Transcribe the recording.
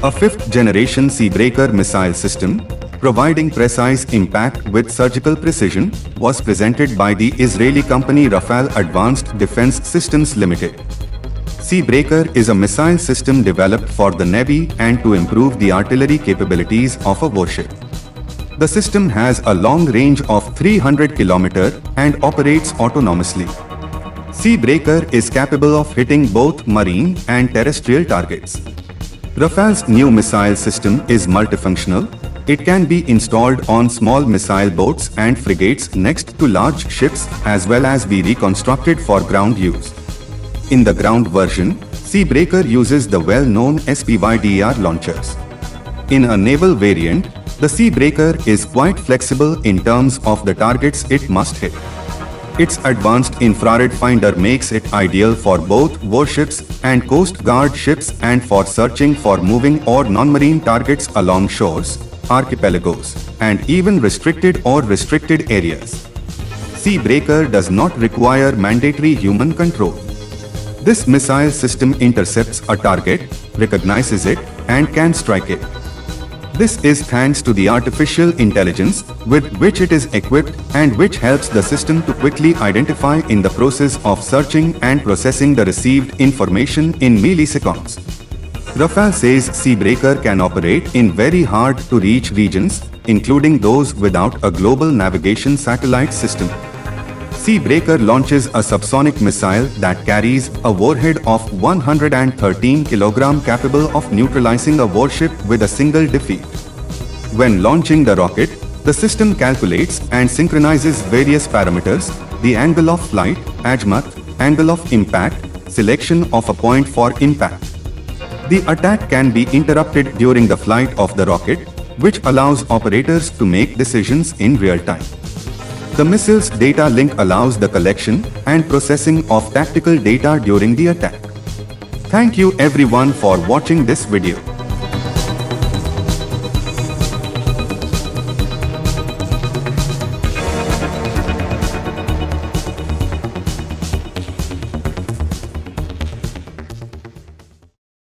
A fifth-generation Seabreaker missile system, providing precise impact with surgical precision, was presented by the Israeli company Rafale Advanced Defense Systems Limited. Seabreaker is a missile system developed for the Navy and to improve the artillery capabilities of a warship. The system has a long range of 300 km and operates autonomously. Seabreaker is capable of hitting both marine and terrestrial targets. Rafale's new missile system is multifunctional. It can be installed on small missile boats and frigates next to large ships, as well as be reconstructed for ground use. In the ground version, Seabreaker uses the well-known SPY-DER launchers. In a naval variant, the Seabreaker is quite flexible in terms of the targets it must hit. Its advanced infrared finder makes it ideal for both warships and Coast Guard ships and for searching for moving or non-marine targets along shores, archipelagos, and even restricted areas. Seabreaker does not require mandatory human control. This missile system intercepts a target, recognizes it, and can strike it. This is thanks to the artificial intelligence with which it is equipped and which helps the system to quickly identify in the process of searching and processing the received information in milliseconds. Rafale says Seabreaker can operate in very hard-to-reach regions, including those without a global navigation satellite system. Seabreaker launches a subsonic missile that carries a warhead of 113 kg capable of neutralizing a warship with a single defeat. When launching the rocket, the system calculates and synchronizes various parameters: the angle of flight, azimuth, angle of impact, selection of a point for impact. The attack can be interrupted during the flight of the rocket, which allows operators to make decisions in real time. The missile's data link allows the collection and processing of tactical data during the attack. Thank you everyone for watching this video.